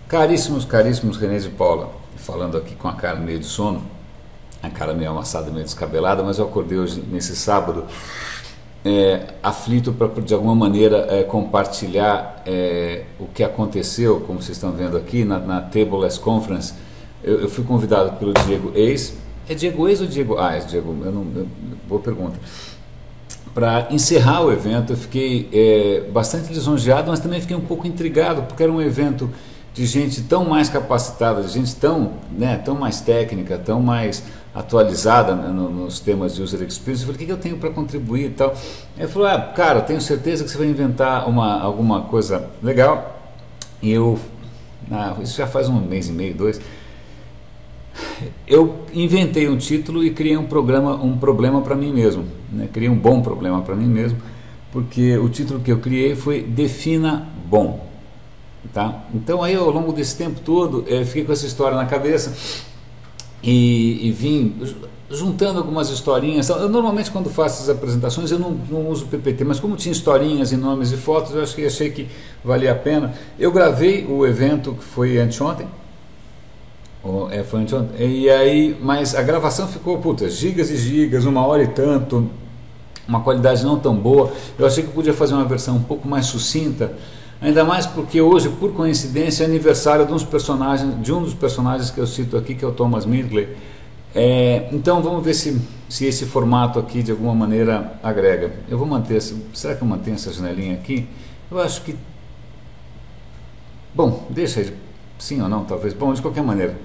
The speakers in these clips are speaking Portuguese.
Caríssimos, caríssimos, René de Paula, falando aqui com a cara meio de sono, a cara meio amassada, meio descabelada, mas eu acordei hoje, nesse sábado, aflito para, de alguma maneira, compartilhar o que aconteceu, como vocês estão vendo aqui, na Tableless Conference. Eu fui convidado pelo Diego Eis. É Diego Eis ou Diego? Ah, é Diego, boa pergunta. Para encerrar o evento, eu fiquei bastante lisonjeado, mas também fiquei um pouco intrigado, porque era um evento de gente tão mais capacitada, de gente tão mais técnica, tão mais atualizada nos temas de user experience. Eu falei, o que eu tenho para contribuir e tal? Ele falou, cara, eu tenho certeza que você vai inventar alguma coisa legal. E isso já faz um mês e meio, 2. Eu inventei um título e criei um problema para mim mesmo, né? Criei um bom problema para mim mesmo, porque o título que eu criei foi Defina Bom. Tá? Então aí ao longo desse tempo todo fiquei com essa história na cabeça e vim juntando algumas historinhas. Eu normalmente quando faço as apresentações eu não uso PPT, mas como tinha historinhas e nomes e fotos, eu achei que valia a pena. Eu gravei o evento que foi anteontem, e aí, mas a gravação ficou, gigas e gigas, 1 hora e tanto, uma qualidade não tão boa. Eu achei que eu podia fazer uma versão um pouco mais sucinta. Ainda mais porque hoje, por coincidência, é aniversário de um dos personagens que eu cito aqui, que é o Thomas Midgley. Então vamos ver se esse formato aqui de alguma maneira agrega. Eu vou manter, será que eu mantenho essa janelinha aqui? Eu acho que, bom, deixa aí, sim ou não, talvez. Bom, de qualquer maneira,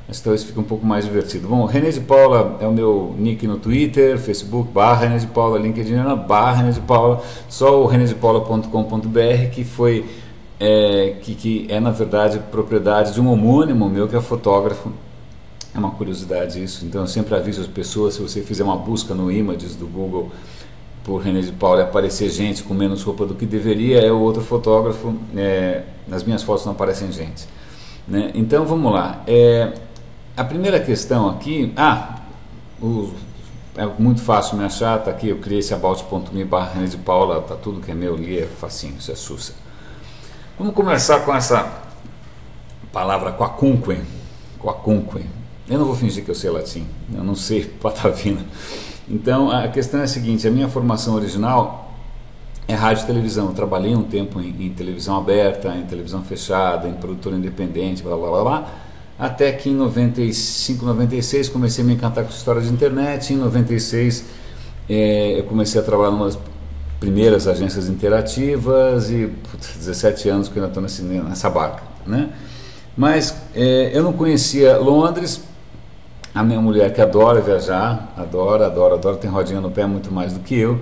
mas talvez fique um pouco mais divertido. Bom, René de Paula é o meu nick no Twitter, Facebook, /René de Paula, LinkedIn, /René de Paula, só o renedepaula.com.br, que foi, que é na verdade propriedade de um homônimo meu que é fotógrafo. É uma curiosidade isso, então eu sempre aviso as pessoas, se você fizer uma busca no Images do Google por René de Paula e aparecer gente com menos roupa do que deveria, é o outro fotógrafo. Nas minhas fotos não aparecem gente, né? Então vamos lá. A primeira questão aqui, é muito fácil me achar, tá aqui, eu criei esse about.me/René de Paula, tá tudo que é meu ali, é facinho, isso é sussa. Vamos começar com essa palavra quacunque. Eu não vou fingir que eu sei latim, eu não sei patavina. Então a questão é a seguinte, a minha formação original é rádio e televisão. Eu trabalhei um tempo em televisão aberta, em televisão fechada, em produtora independente, blá blá blá blá. Até que em 95, 96 comecei a me encantar com essa história de internet. Em 96 eu comecei a trabalhar em uma das primeiras agências interativas e 17 anos que eu ainda estou nessa barca, né? Mas eu não conhecia Londres. A minha mulher, que adora viajar, adora, tem rodinha no pé muito mais do que eu.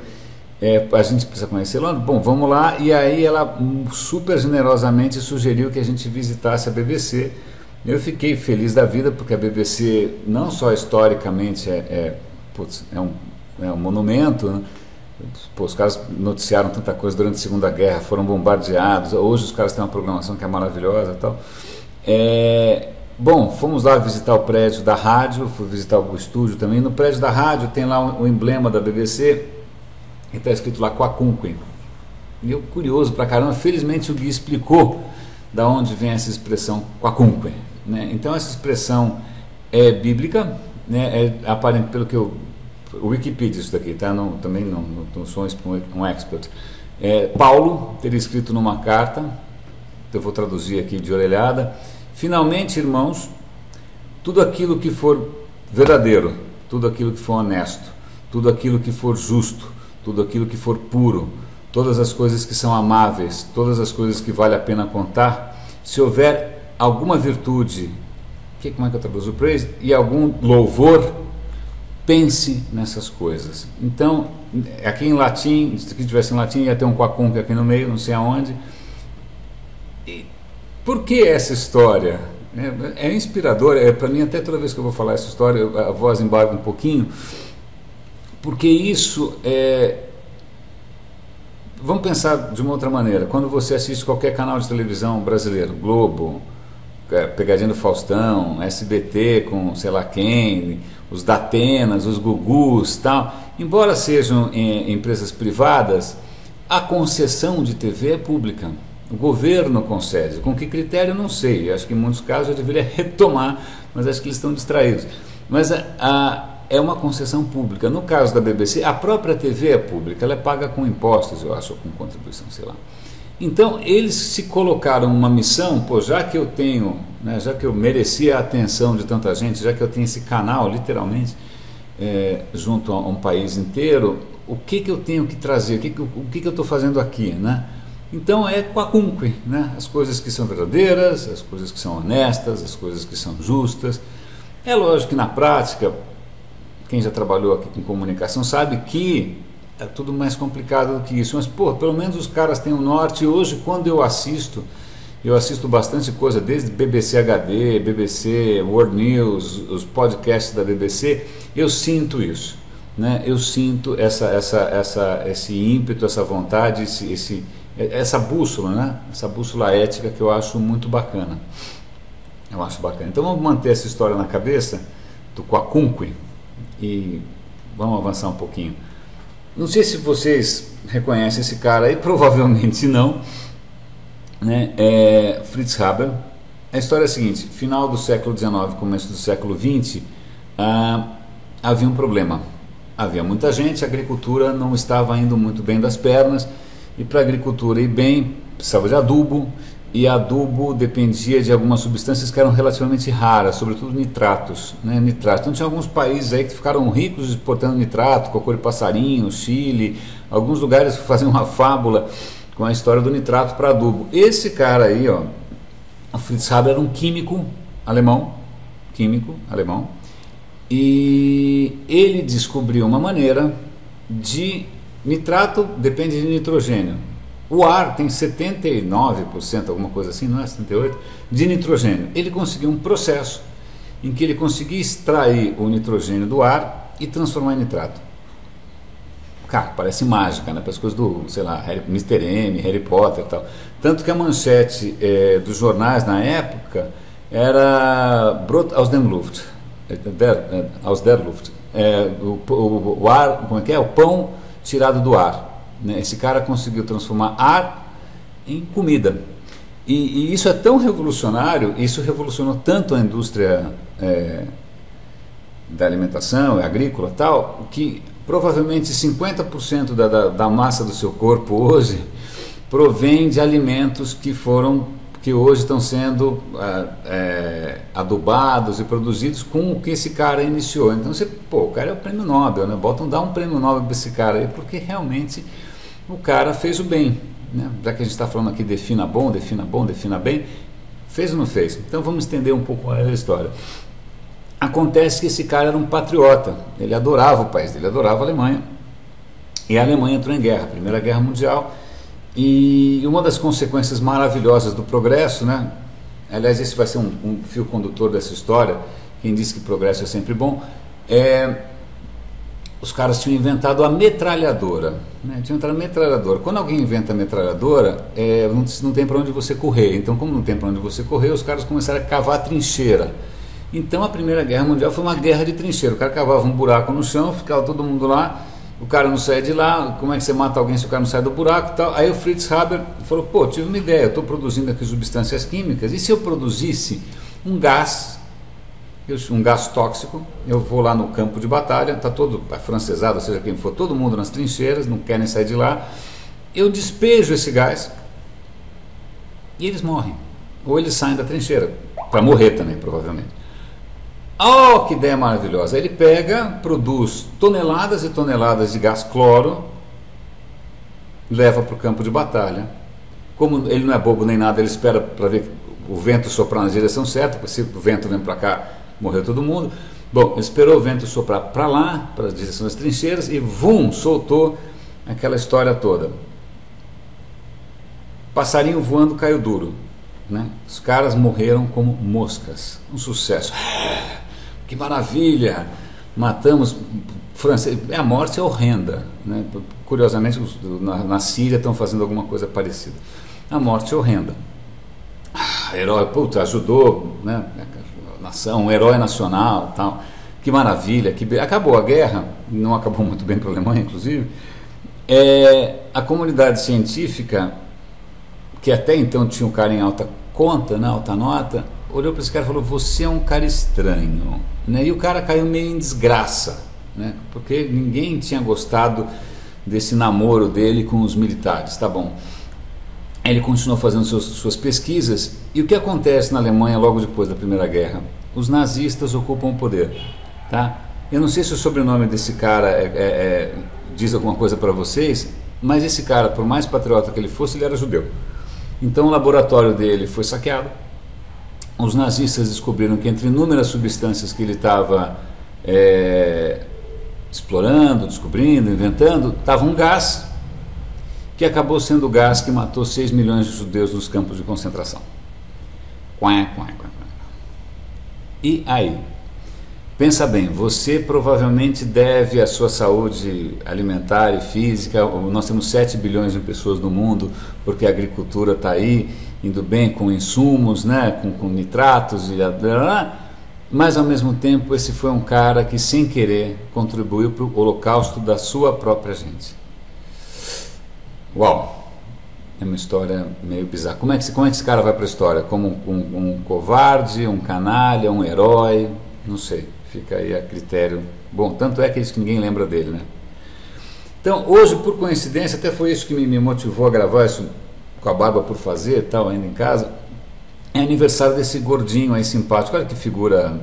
A gente precisa conhecer Londres. Bom, vamos lá. E aí ela super generosamente sugeriu que a gente visitasse a BBC. Eu fiquei feliz da vida, porque a BBC não só historicamente é um monumento, né? Os caras noticiaram tanta coisa durante a Segunda Guerra, foram bombardeados. Hoje os caras têm uma programação que é maravilhosa e tal. Bom, fomos lá visitar o prédio da rádio, fui visitar o estúdio também. No prédio da rádio tem lá o emblema da BBC e está escrito lá quacunque. E eu, curioso pra caramba, felizmente o Gui explicou da onde vem essa expressão quacunque, né? Então essa expressão é bíblica, né? Aparente, pelo que o Wikipedia, isso daqui, tá? Também não sou um expert. Paulo teria escrito numa carta, eu vou traduzir aqui de orelhada: finalmente, irmãos, tudo aquilo que for verdadeiro, tudo aquilo que for honesto, tudo aquilo que for justo, tudo aquilo que for puro, todas as coisas que são amáveis, todas as coisas que vale a pena contar, se houver alguma virtude, como é que eu traduzo praise? E algum louvor, pense nessas coisas. Então, aqui em latim, se aqui tivesse em latim, ia ter um quacunque aqui no meio, não sei aonde. E por que essa história? É inspiradora, para mim, até toda vez que eu vou falar essa história, a voz embarga um pouquinho, porque isso Vamos pensar de uma outra maneira. Quando você assiste qualquer canal de televisão brasileiro, Globo, Pegadinha do Faustão, SBT com sei lá quem, os Datenas, os Gugus, tal, embora sejam empresas privadas, a concessão de TV é pública. O governo concede. Com que critério, não sei. Eu acho que em muitos casos eu deveria retomar, mas acho que eles estão distraídos. Mas é uma concessão pública. No caso da BBC, a própria TV é pública, ela é paga com impostos, eu acho, ou com contribuição, sei lá. Então, eles se colocaram uma missão, pô, já que eu tenho, né, já que eu mereci a atenção de tanta gente, já que eu tenho esse canal, literalmente, junto a um país inteiro, o que eu tenho que trazer, o que eu estou fazendo aqui, né? Então é quacunque, né? As coisas que são verdadeiras, as coisas que são honestas, as coisas que são justas. É lógico que na prática, quem já trabalhou aqui com comunicação sabe que é tudo mais complicado do que isso, mas pô, pelo menos os caras têm um norte. E hoje, quando eu assisto bastante coisa, desde BBC HD, BBC World News, os podcasts da BBC, eu sinto isso, né? Eu sinto esse ímpeto, essa vontade, essa bússola, né? Essa bússola ética que eu acho muito bacana. Eu acho bacana. Então vamos manter essa história na cabeça do quacunque e vamos avançar um pouquinho. Não sei se vocês reconhecem esse cara aí, provavelmente não, né? Fritz Haber. A história é a seguinte: final do século XIX, começo do século XX, havia um problema. Havia muita gente, a agricultura não estava indo muito bem das pernas, e para a agricultura ir bem precisava de adubo, e adubo dependia de algumas substâncias que eram relativamente raras, sobretudo nitratos, né? Nitratos. Então tinha alguns países aí que ficaram ricos exportando nitrato, cocô de passarinho, Chile, alguns lugares que faziam uma fábula com a história do nitrato para adubo. Esse cara aí, ó, o Fritz Haber, era um químico alemão, e ele descobriu uma maneira de... Nitrato depende de nitrogênio. O ar tem 79%, alguma coisa assim, não é 78%, de nitrogênio. Ele conseguiu um processo em que ele conseguia extrair o nitrogênio do ar e transformar em nitrato. Cara, parece mágica, né? Para as coisas do, sei lá, Mr. M, Harry Potter e tal. Tanto que a manchete dos jornais na época era Brot aus dem Luft. Aus der Luft. O ar, como é que é? O pão tirado do ar, né? Esse cara conseguiu transformar ar em comida, e isso é tão revolucionário, isso revolucionou tanto a indústria da alimentação, agrícola e tal, que provavelmente 50% da massa do seu corpo hoje provém de alimentos que hoje estão sendo adubados e produzidos com o que esse cara iniciou. Então o cara é o prêmio Nobel, né? Dá um prêmio Nobel para esse cara aí, porque realmente o cara fez o bem, né? Já que a gente está falando aqui, defina bem, fez ou não fez? Então vamos estender um pouco mais a história. Acontece que esse cara era um patriota, ele adorava o país dele, adorava a Alemanha, e a Alemanha entrou em guerra, Primeira Guerra Mundial. E uma das consequências maravilhosas do progresso, né? Aliás, esse vai ser um fio condutor dessa história. Quem disse que progresso é sempre bom, os caras tinham inventado a metralhadora, né? Quando alguém inventa a metralhadora, não tem para onde você correr. Então, como não tem para onde você correr, os caras começaram a cavar trincheira. Então a Primeira Guerra Mundial foi uma guerra de trincheira. O cara cavava um buraco no chão, ficava todo mundo lá, o cara não saia de lá. Como é que você mata alguém se o cara não sai do buraco e tal? Aí o Fritz Haber falou: pô, tive uma ideia, eu estou produzindo aqui substâncias químicas, e se eu produzisse um gás tóxico? Eu vou lá no campo de batalha, está todo afrancesado, seja quem for, todo mundo nas trincheiras, não querem sair de lá, eu despejo esse gás e eles morrem, ou eles saem da trincheira, para morrer também, provavelmente. Oh, que ideia maravilhosa! Ele pega, produz toneladas e toneladas de gás cloro, leva para o campo de batalha. Como ele não é bobo nem nada, ele espera para ver o vento soprar na direção certa, porque se o vento vem para cá, morreu todo mundo. Bom, ele esperou o vento soprar para lá, para a direção das trincheiras, e vum, soltou aquela história toda. Passarinho voando caiu duro, né? Os caras morreram como moscas. Um sucesso. Que maravilha! Matamos francês. A morte é horrenda, né? Curiosamente, na Síria estão fazendo alguma coisa parecida. A morte é horrenda. Herói, puta, ajudou, né? A nação, um herói nacional, tal. Que maravilha! Acabou a guerra, não acabou muito bem para a Alemanha, inclusive. A comunidade científica que até então tinha um cara em alta conta, né, alta nota, olhou para esse cara e falou: você é um cara estranho, né? E o cara caiu meio em desgraça, né? Porque ninguém tinha gostado desse namoro dele com os militares. Tá bom, ele continuou fazendo suas pesquisas, e o que acontece na Alemanha logo depois da Primeira Guerra? Os nazistas ocupam o poder, tá? Eu não sei se o sobrenome desse cara diz alguma coisa para vocês, mas esse cara, por mais patriota que ele fosse, ele era judeu. Então o laboratório dele foi saqueado. Os nazistas descobriram que entre inúmeras substâncias que ele estava explorando, descobrindo, inventando, estava um gás que acabou sendo o gás que matou 6 milhões de judeus nos campos de concentração. E aí? Pensa bem, você provavelmente deve a sua saúde alimentar e física. Nós temos 7 bilhões de pessoas no mundo, porque a agricultura está aí, indo bem com insumos, né, com nitratos, mas ao mesmo tempo esse foi um cara que sem querer contribuiu para o holocausto da sua própria gente. Uau! É uma história meio bizarra. Como é que esse cara vai para a história? Como um covarde, um canalha, um herói? Não sei. Fica aí a critério. Bom, tanto é que é isso que ninguém lembra dele, né? Então, hoje, por coincidência, até foi isso que me motivou a gravar isso com a barba por fazer, tal, ainda em casa. É aniversário desse gordinho aí simpático. Olha que figura.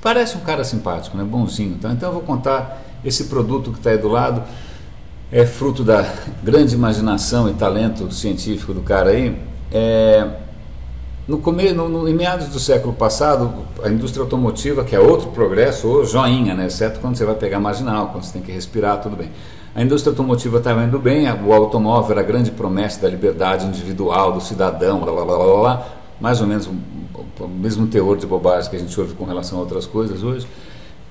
Parece um cara simpático, né? Bonzinho. Então eu vou contar esse produto que está aí do lado. É fruto da grande imaginação e talento científico do cara aí. Em meados do século passado, a indústria automotiva, que é outro progresso, ou joinha, né? Exceto quando você vai pegar marginal, quando você tem que respirar, tudo bem. A indústria automotiva estava indo bem, o automóvel era a grande promessa da liberdade individual, do cidadão, mais ou menos o mesmo teor de bobagem que a gente ouve com relação a outras coisas hoje.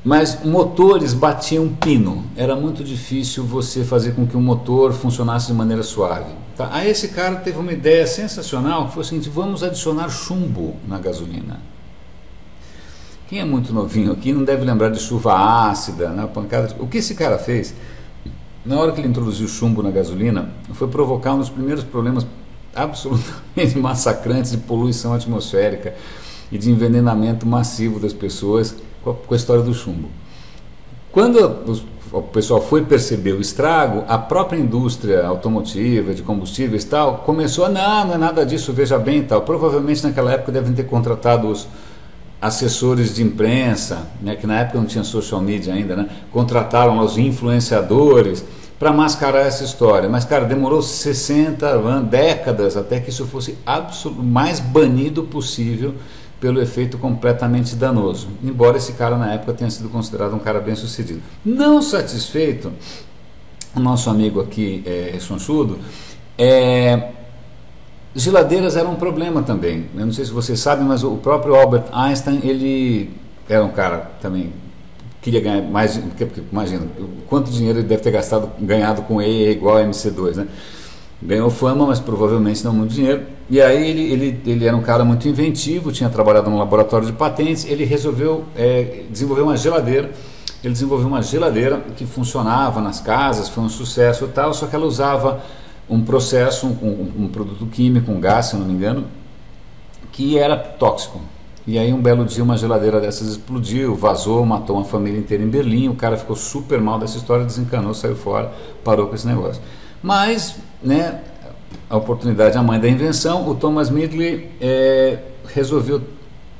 Mas motores batiam pino, era muito difícil você fazer com que um motor funcionasse de maneira suave. Tá? Aí esse cara teve uma ideia sensacional, que foi o seguinte: vamos adicionar chumbo na gasolina. Quem é muito novinho aqui não deve lembrar de chuva ácida, né, pancada. O que esse cara fez, na hora que ele introduziu chumbo na gasolina, foi provocar um dos primeiros problemas absolutamente massacrantes de poluição atmosférica e de envenenamento massivo das pessoas com a história do chumbo. Quando o pessoal foi perceber o estrago, a própria indústria automotiva, de combustíveis e tal, começou não é nada disso, veja bem e tal. Provavelmente naquela época devem ter contratado os assessores de imprensa, né, que na época não tinha social media ainda, né, contrataram os influenciadores para mascarar essa história. Mas, cara, demorou 60 décadas até que isso fosse mais banido possível pelo efeito completamente danoso, embora esse cara na época tenha sido considerado um cara bem sucedido. Não satisfeito, o nosso amigo aqui, rechonchudo, geladeiras eram um problema também. Eu não sei se vocês sabem, mas o próprio Albert Einstein, ele era um cara também, queria ganhar mais, porque imagina, quanto dinheiro ele deve ter ganhado com E igual a MC2, né? Ganhou fama, mas provavelmente não muito dinheiro. E aí ele era um cara muito inventivo, tinha trabalhado no laboratório de patentes. Ele resolveu desenvolver uma geladeira. Ele desenvolveu uma geladeira que funcionava nas casas, foi um sucesso e tal, só que ela usava um processo, um produto químico, um gás, se eu não me engano, que era tóxico. E aí um belo dia uma geladeira dessas explodiu, vazou, matou uma família inteira em Berlim. O cara ficou super mal dessa história, desencanou, saiu fora, parou com esse negócio. Mas, né, a oportunidade é a mãe da invenção. O Thomas Midgley resolveu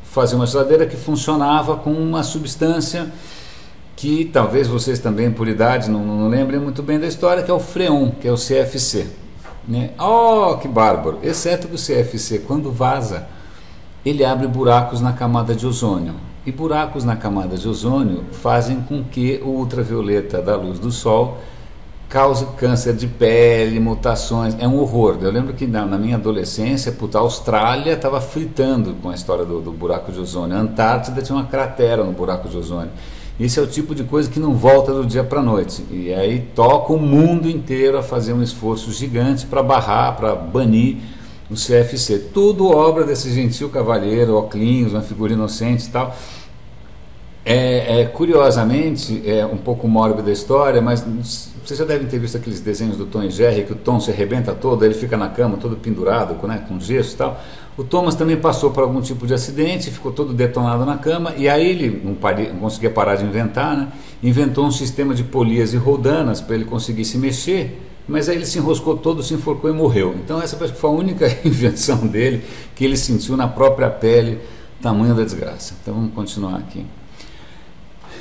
fazer uma geladeira que funcionava com uma substância que talvez vocês também, por idade, não lembrem muito bem da história, que é o freon, que é o CFC, né? Oh, que bárbaro! Exceto que o CFC, quando vaza, ele abre buracos na camada de ozônio. E buracos na camada de ozônio fazem com que o ultravioleta da luz do sol cause câncer de pele, mutações. É um horror. Eu lembro que na minha adolescência, a Austrália estava fritando com a história do buraco de ozônio. A Antártida tinha uma cratera no buraco de ozônio. Esse é o tipo de coisa que não volta do dia para a noite. E aí toca o mundo inteiro a fazer um esforço gigante para barrar, para banir o CFC. Tudo obra desse gentil cavalheiro, óculos, uma figura inocente e tal. Curiosamente, é um pouco mórbida a história, mas vocês já devem ter visto aqueles desenhos do Tom e Jerry, que o Tom se arrebenta todo, ele fica na cama todo pendurado, né, com gesso e tal. O Thomas também passou por algum tipo de acidente, ficou todo detonado na cama, e aí ele não conseguia parar de inventar, né? Inventou um sistema de polias e roldanas para ele conseguir se mexer, mas aí ele se enroscou todo, se enforcou e morreu. Então essa foi a única invenção dele que ele sentiu na própria pele, tamanho da desgraça. Então vamos continuar aqui.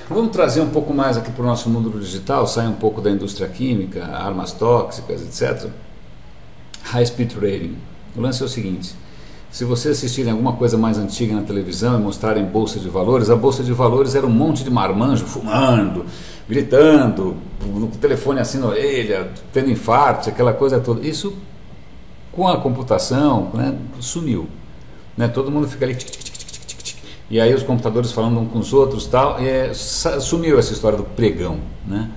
Vamos trazer um pouco mais aqui para o nosso mundo digital, sair um pouco da indústria química, armas tóxicas, etc. High Speed Trading. O lance é o seguinte: se vocês assistirem alguma coisa mais antiga na televisão e mostrarem bolsa de valores, a bolsa de valores era um monte de marmanjo fumando, gritando, o telefone assim na orelha, tendo infarto, aquela coisa toda. Isso, com a computação, né, sumiu. Né? Todo mundo fica ali, e aí os computadores falando uns com os outros, tal, sumiu essa história do pregão, né?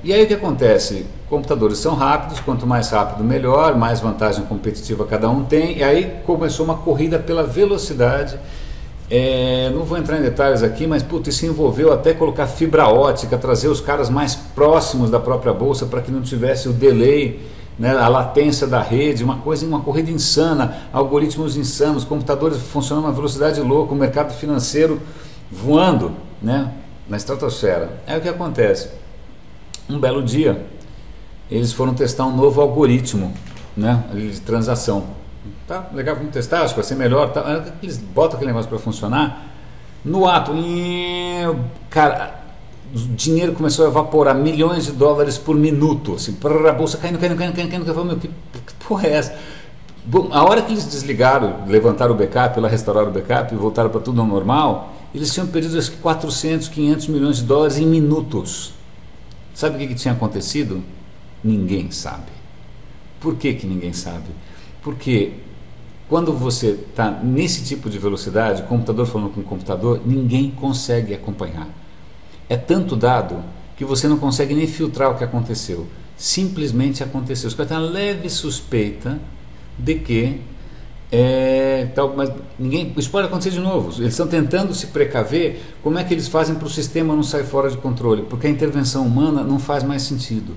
E aí o que acontece? Computadores são rápidos, quanto mais rápido melhor, mais vantagem competitiva cada um tem, e aí começou uma corrida pela velocidade. Não vou entrar em detalhes aqui, mas isso envolveu até colocar fibra ótica, trazer os caras mais próximos da própria bolsa para que não tivesse o delay, né, a latência da rede, uma corrida insana, algoritmos insanos, computadores funcionando a uma velocidade louca, o mercado financeiro voando, né, na estratosfera. Aí o que acontece? Um belo dia, eles foram testar um novo algoritmo, né, de transação. Tá, legal, vamos testar, acho que vai ser melhor. Tá. Eles botam aquele negócio para funcionar, no ato, cara, o dinheiro começou a evaporar, milhões de dólares por minuto, assim, a bolsa caindo, eu falei, meu, que porra é essa? Bom, a hora que eles desligaram, levantaram o backup, lá restauraram o backup e voltaram para tudo ao normal, eles tinham perdido acho que 400, 500 milhões de dólares em minutos. Sabe o que tinha acontecido? Ninguém sabe. Por que ninguém sabe? Porque quando você está nesse tipo de velocidade, computador falando com computador, ninguém consegue acompanhar. É tanto dado que você não consegue nem filtrar o que aconteceu. Simplesmente aconteceu. Os caras têm uma leve suspeita de que mas isso pode acontecer de novo. Eles estão tentando se precaver. Como é que eles fazem para o sistema não sair fora de controle? Porque a intervenção humana não faz mais sentido.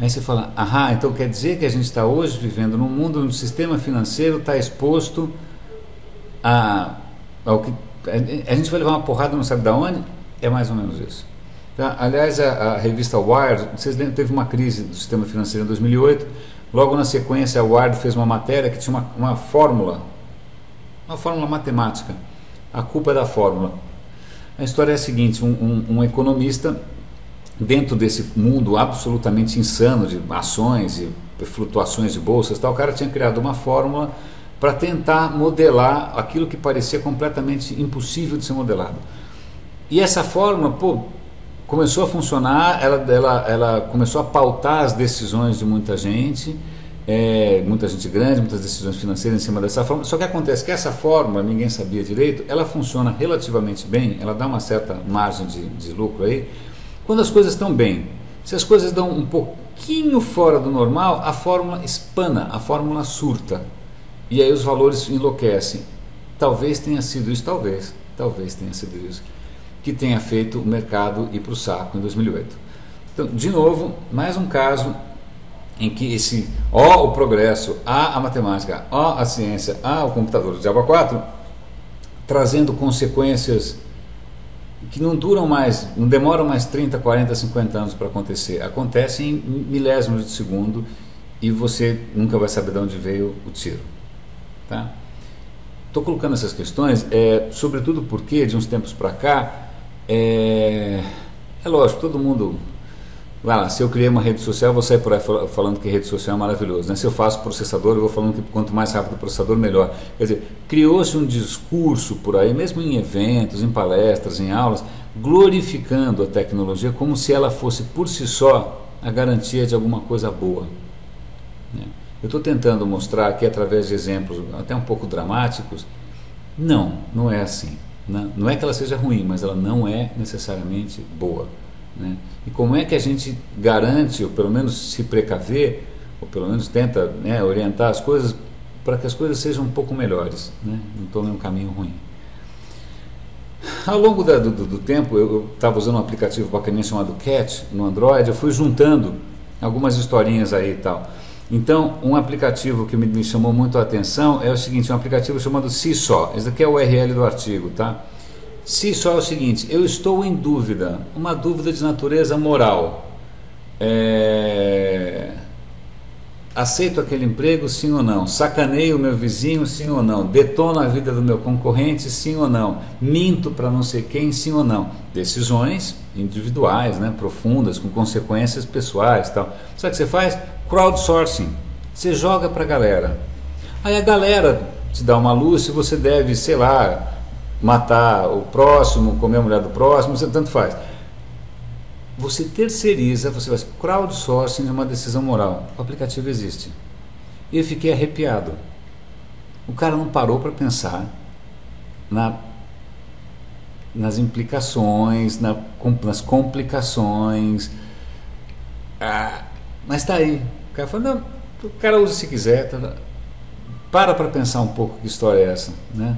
Aí você fala, então quer dizer que a gente está hoje vivendo num mundo onde o sistema financeiro está exposto ao que a gente vai levar uma porrada não sabe de onde? É mais ou menos isso. Tá? Aliás, a revista Wired, vocês lembram, teve uma crise do sistema financeiro em 2008, logo na sequência a Wired fez uma matéria que tinha uma fórmula matemática, a culpa é da fórmula. A história é a seguinte, um economista, dentro desse mundo absolutamente insano de ações e flutuações de bolsas, o cara tinha criado uma fórmula para tentar modelar aquilo que parecia completamente impossível de ser modelado. E essa fórmula, começou a funcionar, ela começou a pautar as decisões de muita gente grande, muitas decisões financeiras em cima dessa fórmula. Só que acontece que essa fórmula, ninguém sabia direito, ela funciona relativamente bem, ela dá uma certa margem de lucro aí, quando as coisas estão bem. Se as coisas dão um pouquinho fora do normal, a fórmula espana, a fórmula surta, e aí os valores enlouquecem. Talvez tenha sido isso, talvez tenha sido isso que tenha feito o mercado ir para o saco em 2008. Então, de novo, mais um caso em que o progresso, a matemática, a ciência, o computador do Diabo 4, trazendo consequências que não duram mais, não demoram mais 30, 40, 50 anos para acontecer. Acontecem em milésimos de segundo e você nunca vai saber de onde veio o tiro. Tá? Estou colocando essas questões, sobretudo porque de uns tempos para cá, é lógico, todo mundo vai lá, se eu criei uma rede social, eu vou sair por aí falando que rede social é maravilhoso, né? Se eu faço processador, eu vou falando que quanto mais rápido o processador, melhor. Quer dizer, criou-se um discurso por aí, mesmo em eventos, em palestras, em aulas, glorificando a tecnologia como se ela fosse por si só a garantia de alguma coisa boa, né? Eu estou tentando mostrar aqui através de exemplos até um pouco dramáticos, não é assim. Não é que ela seja ruim, mas ela não é necessariamente boa, né? E como é que a gente garante, ou pelo menos se precaver, ou pelo menos tenta, né, orientar as coisas para que as coisas sejam um pouco melhores, né? Não tomem um caminho ruim. ao longo do tempo, eu estava usando um aplicativo bacaninha chamado Cat no Android, eu fui juntando algumas historinhas aí e tal. Então, um aplicativo que me chamou muito a atenção é o seguinte, um aplicativo chamado Seesaw. Esse aqui é o URL do artigo, tá? Seesaw é o seguinte, eu estou em dúvida, uma dúvida de natureza moral. Aceito aquele emprego, sim ou não? Sacaneio o meu vizinho, sim ou não? Detono a vida do meu concorrente, sim ou não? Minto para não sei quem, sim ou não? Decisões individuais, né, profundas, com consequências pessoais e tal. Sabe o que você faz? Crowdsourcing. Você joga para a galera. Aí a galera te dá uma luz se você deve, sei lá, matar o próximo, comer a mulher do próximo, você tanto faz. Você terceiriza, você faz crowdsourcing de uma decisão moral. O aplicativo existe. E eu fiquei arrepiado. O cara não parou para pensar nas implicações, nas complicações. Mas está aí. O cara falou, não, o cara usa se quiser. Para pensar um pouco que história é essa, né?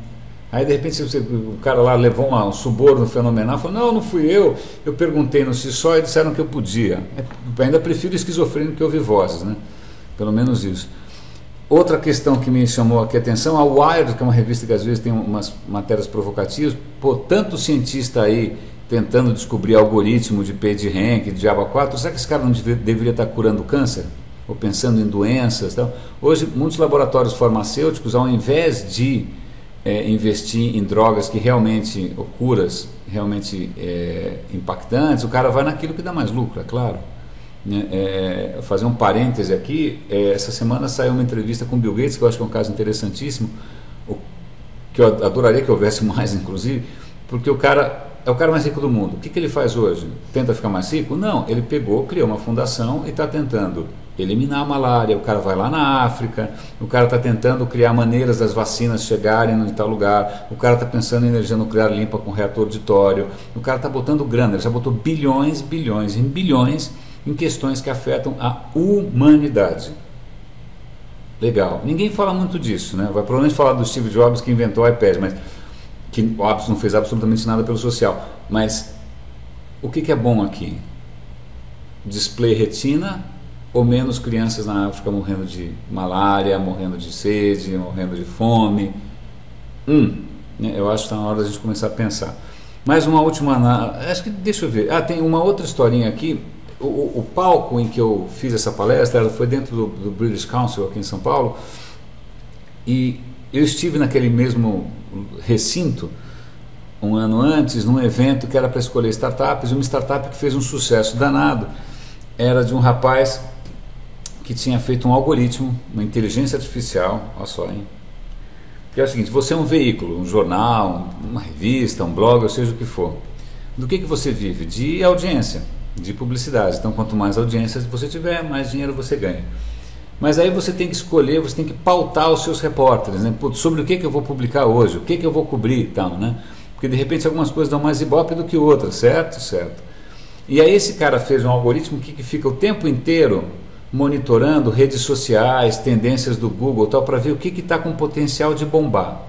Aí de repente o cara lá levou um suborno fenomenal, falou, não fui eu perguntei no Seesaw e disseram que eu podia. Ainda prefiro esquizofrênico que ouvir vozes, né? Pelo menos isso. Outra questão que me chamou aqui a atenção, a Wired, que é uma revista que às vezes tem umas matérias provocativas, tanto cientista aí tentando descobrir algoritmo de PageRank, de Java 4, será que esse cara não deveria estar curando câncer? Ou pensando em doenças? Tal? Hoje, muitos laboratórios farmacêuticos, ao invés de investir em drogas que realmente, ou curas realmente impactantes, o cara vai naquilo que dá mais lucro, é claro. Fazer um parêntese aqui, essa semana saiu uma entrevista com Bill Gates, que eu acho que é um caso interessantíssimo, que eu adoraria que houvesse mais, inclusive, porque o cara é o cara mais rico do mundo. O que ele faz hoje? Tenta ficar mais rico? Não, ele criou uma fundação e está tentando eliminar a malária. O cara vai lá na África, o cara está tentando criar maneiras das vacinas chegarem em tal lugar, o cara está pensando em energia nuclear limpa com reator de tório, o cara está botando grana, ele já botou bilhões em questões que afetam a humanidade. Legal. Ninguém fala muito disso, né? Vai provavelmente falar do Steve Jobs que inventou o iPad, mas que não fez absolutamente nada pelo social. Mas o que é bom aqui? Display retina ou menos crianças na África morrendo de malária, morrendo de sede, morrendo de fome? Eu acho que está na hora da gente começar a pensar. Mais uma última acho que, deixa eu ver, tem uma outra historinha aqui. O palco em que eu fiz essa palestra foi dentro do British Council aqui em São Paulo, e eu estive naquele mesmo recinto um ano antes, num evento que era para escolher startups, e uma startup que fez um sucesso danado era de um rapaz que tinha feito um algoritmo, uma inteligência artificial, olha só, hein? Que é o seguinte, você é um veículo, um jornal, uma revista, um blog, ou seja o que for. Do que você vive? De audiência, de publicidade. Então quanto mais audiência você tiver, mais dinheiro você ganha. Mas aí você tem que escolher, você tem que pautar os seus repórteres, né? Sobre o que eu vou publicar hoje, o que eu vou cobrir e tal, né? Porque de repente algumas coisas dão mais ibope do que outras, certo? Certo. E aí esse cara fez um algoritmo que fica o tempo inteiro monitorando redes sociais, tendências do Google e tal, para ver o que está com potencial de bombar.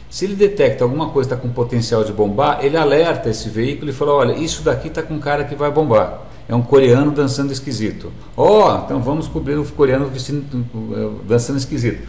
Se ele detecta alguma coisa que está com potencial de bombar, ele alerta esse veículo e fala, olha, isso daqui está com cara que vai bombar. É um coreano dançando esquisito. Então vamos cobrir o coreano dançando esquisito.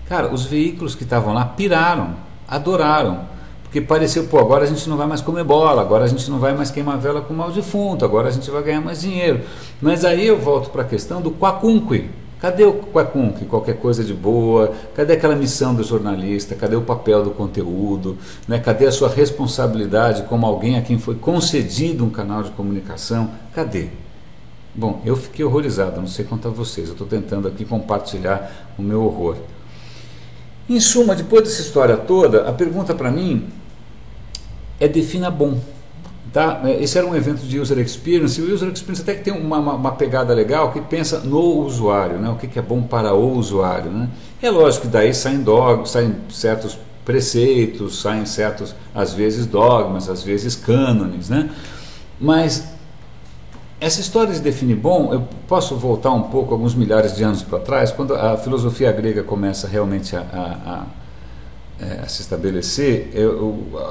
Cara, os veículos que estavam lá piraram, adoraram. Porque pareceu, agora a gente não vai mais comer bola, agora a gente não vai mais queimar vela com mal defunto, agora a gente vai ganhar mais dinheiro. Mas aí eu volto para a questão do quacunque. Cadê o quacunque? Qualquer coisa de boa? Cadê aquela missão do jornalista? Cadê o papel do conteúdo? Né? Cadê a sua responsabilidade como alguém a quem foi concedido um canal de comunicação? Cadê? Bom, eu fiquei horrorizado, não sei quanto a vocês, eu estou tentando aqui compartilhar o meu horror. Em suma, depois dessa história toda, a pergunta para mim é defina bom. Tá? Esse era um evento de User Experience, e o User Experience até que tem uma pegada legal que pensa no usuário, né? O que é bom para o usuário. Né? É lógico que daí saem certos preceitos, saem certos, às vezes dogmas, às vezes cânones, né? Mas essa história de definir bom, eu posso voltar um pouco, alguns milhares de anos para trás, quando a filosofia grega começa realmente a se estabelecer,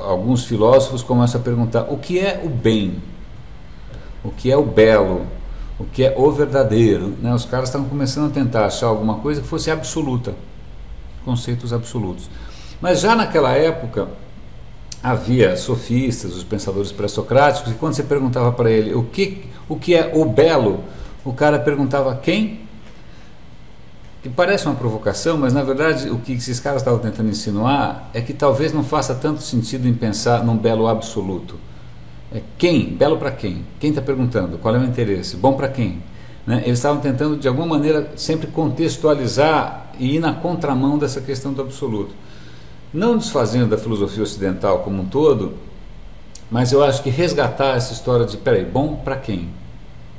alguns filósofos começam a perguntar o que é o bem, o que é o belo, o que é o verdadeiro, né? Os caras estavam começando a tentar achar alguma coisa que fosse absoluta, conceitos absolutos. Mas já naquela época havia sofistas, os pensadores pré-socráticos, e quando você perguntava para ele o que é o belo, o cara perguntava quem? Que parece uma provocação, mas na verdade o que esses caras estavam tentando insinuar é que talvez não faça tanto sentido em pensar num belo absoluto. É quem? Belo para quem? Quem está perguntando? Qual é o interesse? Bom para quem? Né? Eles estavam tentando de alguma maneira sempre contextualizar e ir na contramão dessa questão do absoluto. Não desfazendo da filosofia ocidental como um todo, mas eu acho que resgatar essa história de, peraí, bom para quem?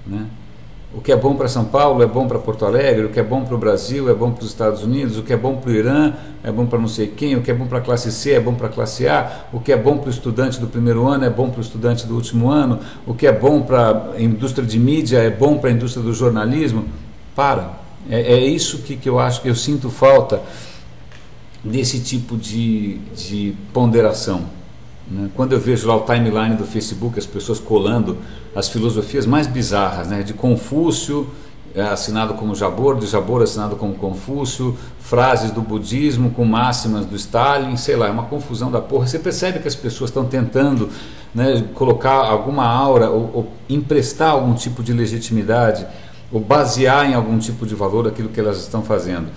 Né? O que é bom para São Paulo é bom para Porto Alegre, o que é bom para o Brasil é bom para os Estados Unidos, o que é bom para o Irã é bom para não sei quem, o que é bom para a classe C é bom para a classe A, o que é bom para o estudante do primeiro ano é bom para o estudante do último ano, o que é bom para a indústria de mídia é bom para a indústria do jornalismo. É isso que eu acho que eu sinto falta desse tipo de ponderação. Quando eu vejo lá o timeline do Facebook, as pessoas colando as filosofias mais bizarras, né? De Confúcio, assinado como Jabor, de Jabor assinado como Confúcio, frases do budismo com máximas do Stalin, sei lá, é uma confusão da porra. Você percebe que as pessoas estão tentando, né, colocar alguma aura ou emprestar algum tipo de legitimidade ou basear em algum tipo de valor aquilo que elas estão fazendo.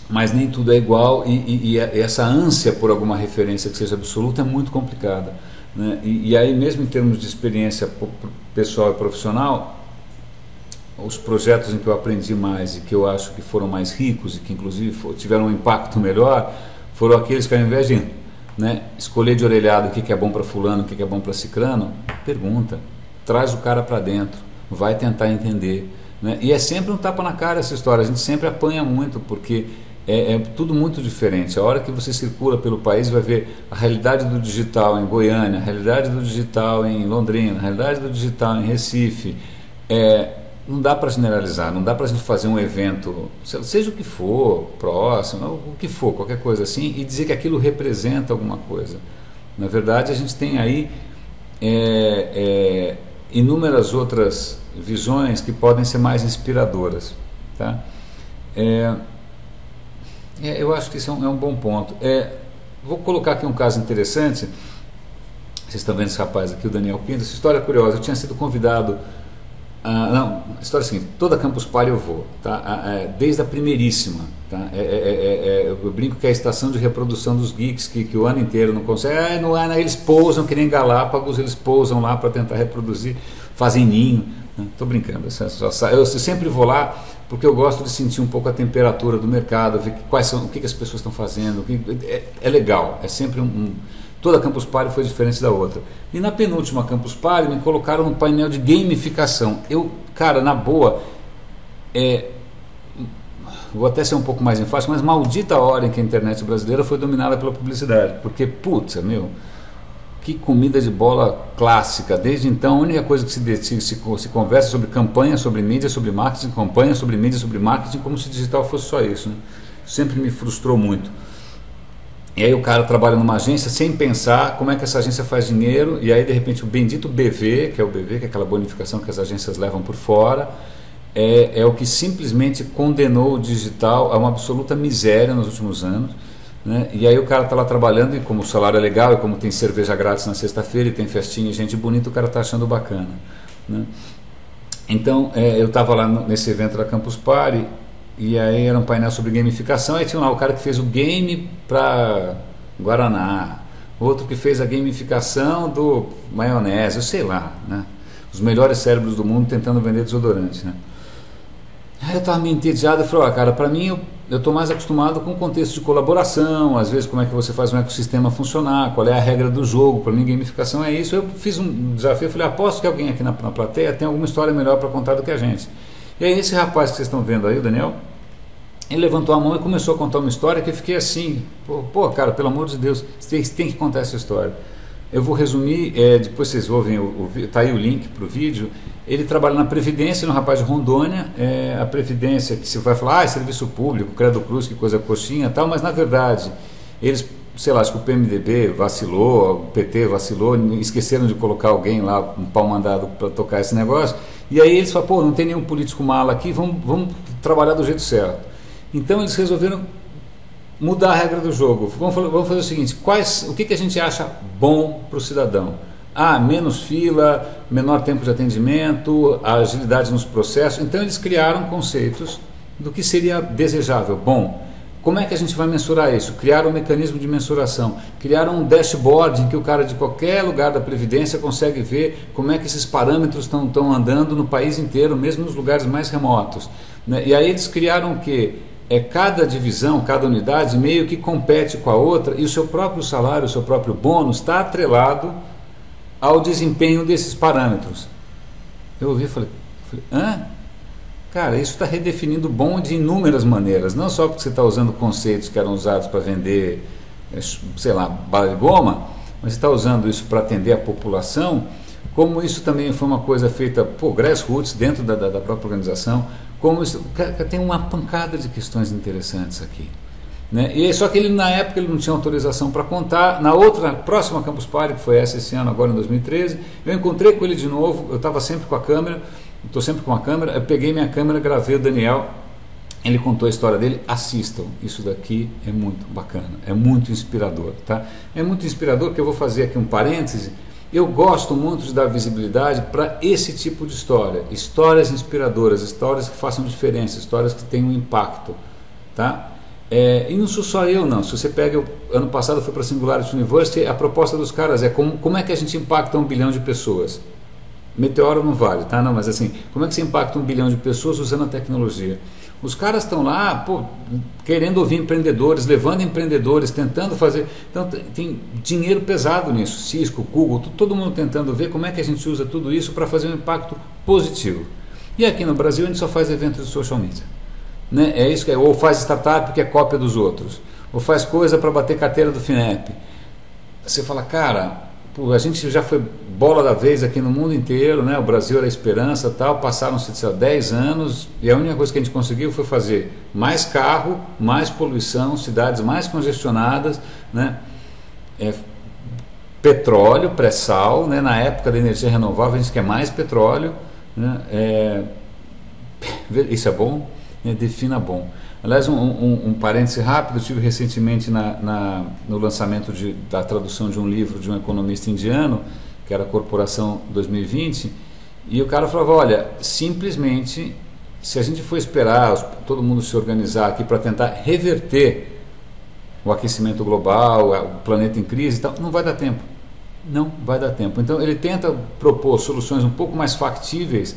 Mas nem tudo é igual e essa ânsia por alguma referência que seja absoluta é muito complicada, né? E aí mesmo em termos de experiência pessoal e profissional, os projetos em que eu aprendi mais e que eu acho que foram mais ricos e que inclusive tiveram um impacto melhor, foram aqueles que ao invés de, né, escolher de orelhado o que é bom para fulano, o que é bom para cicrano, pergunta, traz o cara para dentro, vai tentar entender, né? E é sempre um tapa na cara essa história, a gente sempre apanha muito porque é tudo muito diferente. A hora que você circula pelo país vai ver a realidade do digital em Goiânia, a realidade do digital em Londrina, a realidade do digital em Recife. Não dá para generalizar, não dá para a gente fazer um evento, seja o que for, próximo, o que for, qualquer coisa assim, e dizer que aquilo representa alguma coisa. Na verdade, a gente tem aí inúmeras outras visões que podem ser mais inspiradoras, tá? Eu acho que isso é um bom ponto. Vou colocar aqui um caso interessante. Vocês estão vendo esse rapaz aqui, o Daniel Pinto. Essa história é curiosa. Eu tinha sido convidado. A história é a seguinte: toda Campus Party eu vou, tá? Desde a primeiríssima. Tá? Eu brinco que é a estação de reprodução dos geeks que o ano inteiro não consegue. Eles pousam que nem Galápagos, eles pousam lá para tentar reproduzir, fazem ninho. Estou brincando. Eu sempre vou lá porque eu gosto de sentir um pouco a temperatura do mercado, ver o que as pessoas estão fazendo. É legal, é sempre toda Campus Party foi diferente da outra. E na penúltima Campus Party me colocaram no painel de gamificação. Cara, na boa, vou até ser um pouco mais enfático, mas maldita hora em que a internet brasileira foi dominada pela publicidade. Porque, putz, que comida de bola clássica. Desde então, a única coisa que se conversa sobre campanha, sobre mídia, sobre marketing, campanha, sobre mídia, sobre marketing, como se digital fosse só isso, né? Sempre me frustrou muito. E aí o cara trabalha numa agência sem pensar como é que essa agência faz dinheiro, e aí de repente o bendito BV, que é aquela bonificação que as agências levam por fora, é o que simplesmente condenou o digital a uma absoluta miséria nos últimos anos. Né? E aí o cara está lá trabalhando e como o salário é legal e como tem cerveja grátis na sexta-feira e tem festinha e gente bonita, o cara está achando bacana, né? Então eu estava lá nesse evento da Campus Party e aí era um painel sobre gamificação, aí tinha lá o cara que fez o game para Guaraná, outro que fez a gamificação do maionese, eu sei lá, né? Os melhores cérebros do mundo tentando vender desodorante, né? Aí eu estava meio entediado e falei, cara, para mim eu estou mais acostumado com o contexto de colaboração, às vezes como é que você faz um ecossistema funcionar, qual é a regra do jogo, para mim gamificação é isso. Eu fiz um desafio, falei, aposto que alguém aqui na plateia tem alguma história melhor para contar do que a gente. E aí esse rapaz que vocês estão vendo aí, o Daniel, ele levantou a mão e começou a contar uma história que eu fiquei assim, pô cara, pelo amor de Deus, você tem que contar essa história. Eu vou resumir, depois vocês ouvem, tá aí o link para o vídeo. Ele trabalha na Previdência, no rapaz de Rondônia, a Previdência, que você vai falar, é serviço público, Credo Cruz, que coisa coxinha e tal, mas na verdade Eles, sei lá, acho que o PMDB vacilou, o PT vacilou, esqueceram de colocar alguém lá, um pau mandado para tocar esse negócio, e aí eles falaram, pô, não tem nenhum político mala aqui, vamos trabalhar do jeito certo. Então eles resolveram mudar a regra do jogo. Vamos fazer o seguinte, o que a gente acha bom para o cidadão? Menos fila, menor tempo de atendimento, agilidade nos processos. Então eles criaram conceitos do que seria desejável. Bom, como é que a gente vai mensurar isso? Criaram um mecanismo de mensuração, criaram um dashboard em que o cara de qualquer lugar da Previdência consegue ver como é que esses parâmetros estão andando no país inteiro, mesmo nos lugares mais remotos, né? E aí eles criaram o quê? Cada divisão, cada unidade meio que compete com a outra e o seu próprio salário, o seu próprio bônus está atrelado ao desempenho desses parâmetros. Eu ouvi e falei, Cara, isso está redefinindo bom de inúmeras maneiras, não só porque você está usando conceitos que eram usados para vender, sei lá, bala de goma, mas você está usando isso para atender a população, como isso também foi uma coisa feita por grassroots dentro da própria organização, como isso, tem uma pancada de questões interessantes aqui, né? E só que ele, na época, ele não tinha autorização para contar. Na próxima Campus Party, que foi esse ano, agora em 2013, eu encontrei com ele de novo. Eu estava sempre com a câmera, estou sempre com a câmera, eu peguei minha câmera, gravei o Daniel, ele contou a história dele. Assistam, isso daqui é muito bacana, é muito inspirador, tá? É muito inspirador, que eu vou fazer aqui um parêntese. Eu gosto muito de dar visibilidade para esse tipo de história, histórias inspiradoras, histórias que façam diferença, histórias que tenham impacto, tá? E não sou só eu, não. Se você pega, ano passado eu fui para a Singularity University, a proposta dos caras é como é que a gente impacta 1 bilhão de pessoas. Meteoro não vale, tá? Não, mas assim, como é que você impacta 1 bilhão de pessoas usando a tecnologia? Os caras estão lá, querendo ouvir empreendedores, levando empreendedores, tentando fazer. Então tem dinheiro pesado nisso, Cisco, Google, todo mundo tentando ver como é que a gente usa tudo isso para fazer um impacto positivo. E aqui no Brasil a gente só faz eventos de social media, né? É isso que ou faz startup que é cópia dos outros, ou faz coisa para bater carteira do FINEP. Você fala, cara, a gente já foi bola da vez aqui no mundo inteiro, né? O Brasil era a esperança, tal. Passaram-se 10 anos e a única coisa que a gente conseguiu foi fazer mais carro, mais poluição, cidades mais congestionadas, né? Petróleo, pré-sal, né? Na época da energia renovável a gente quer mais petróleo, né? Isso é bom? Defina bom. Aliás, um parêntese rápido, eu estive recentemente no lançamento da tradução de um livro de um economista indiano, que era a Corporação 2020, e o cara falava, olha, simplesmente, se a gente for esperar todo mundo se organizar aqui para tentar reverter o aquecimento global, o planeta em crise e tal, não vai dar tempo. Não vai dar tempo. Então ele tenta propor soluções um pouco mais factíveis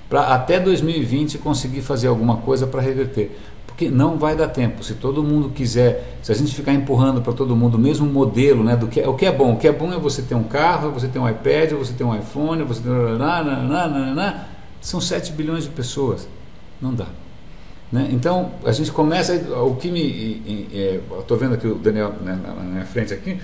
para até 2020 conseguir fazer alguma coisa para reverter. Porque não vai dar tempo. Se todo mundo quiser, se a gente ficar empurrando para todo mundo o mesmo modelo, né, o que é bom. O que é bom é você ter um carro, você ter um iPad, você ter um iPhone, você ter... São 7 bilhões de pessoas. Não dá, né? Então a gente começa, o que estou vendo aqui o Daniel, né, na minha frente aqui.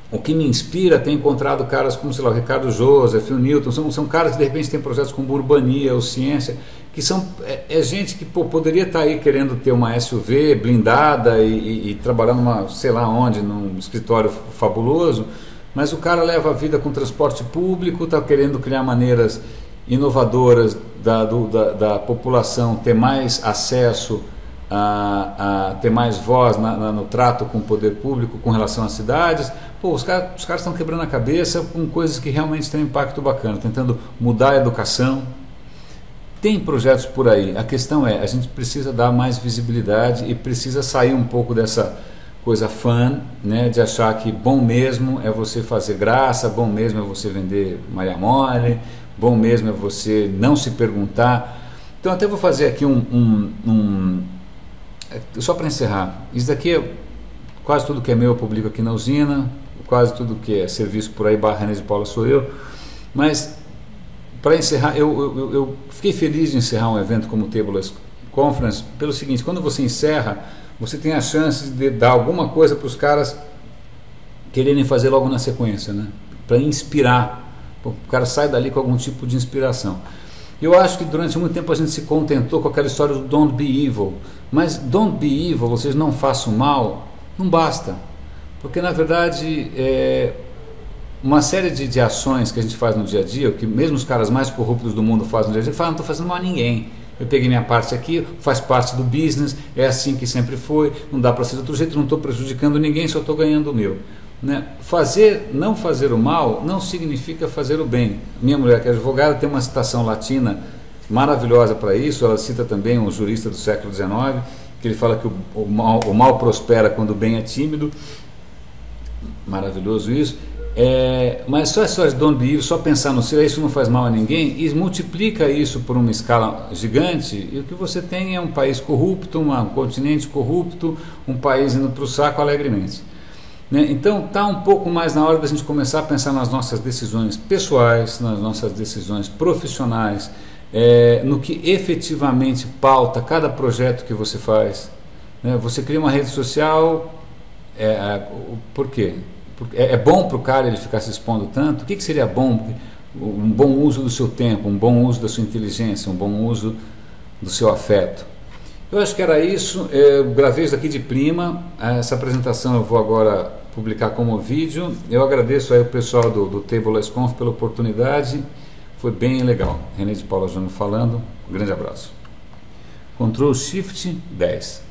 O que me inspira, ter encontrado caras como, sei lá, o Ricardo Joseph, o Newton, são caras que de repente têm projetos como Urbania ou Ciência, que são gente que poderia estar aí querendo ter uma SUV blindada e trabalhar numa, sei lá onde, num escritório fabuloso, mas o cara leva a vida com transporte público, está querendo criar maneiras inovadoras da população ter mais acesso a ter mais voz no trato com o poder público com relação às cidades. Os caras estão quebrando a cabeça com coisas que realmente têm um impacto bacana, tentando mudar a educação. Tem projetos por aí. A questão é, a gente precisa dar mais visibilidade e precisa sair um pouco dessa coisa fã, né, de achar que bom mesmo é você fazer graça, bom mesmo é você vender Maria Mole, bom mesmo é você não se perguntar. Então até vou fazer aqui só para encerrar, isso daqui é quase tudo que é meu, eu publico aqui na usina, quase tudo que é serviço por aí, René de Paula sou eu, mas para encerrar, eu fiquei feliz de encerrar um evento como o Tableless Conference, pelo seguinte, quando você encerra, você tem a chance de dar alguma coisa para os caras quererem fazer logo na sequência, né? Para inspirar, o cara sai dali com algum tipo de inspiração. Eu acho que durante muito tempo a gente se contentou com aquela história do don't be evil, mas don't be evil, vocês não façam mal, Não basta, porque na verdade uma série de ações que a gente faz no dia a dia, que mesmo os caras mais corruptos do mundo fazem no dia a dia, falam, não estou fazendo mal a ninguém. Eu peguei minha parte aqui, faz parte do business, é assim que sempre foi, não dá para ser de outro jeito, não estou prejudicando ninguém, só estou ganhando o meu. Né? Não fazer o mal não significa fazer o bem. Minha mulher, que é advogada, tem uma citação latina maravilhosa para isso. Ela cita também um jurista do século XIX, que ele fala que o mal prospera quando o bem é tímido. Maravilhoso isso. Mas só don't be evil, só pensar no seu, isso não faz mal a ninguém, e multiplica isso por uma escala gigante, e o que você tem é um país corrupto, um continente corrupto, um país indo para o saco alegremente. Né? Então está um pouco mais na hora da gente começar a pensar nas nossas decisões pessoais, nas nossas decisões profissionais, no que efetivamente pauta cada projeto que você faz. Né? Você cria uma rede social, por quê? É bom para o cara ele ficar se expondo tanto? O que seria bom? Um bom uso do seu tempo, um bom uso da sua inteligência, um bom uso do seu afeto. Eu acho que era isso. Eu gravei isso aqui de prima. Essa apresentação eu vou agora publicar como vídeo. Eu agradeço aí o pessoal do Tableless Conf pela oportunidade. Foi bem legal. René de Paula Júnior falando. Um grande abraço. Ctrl Shift 10.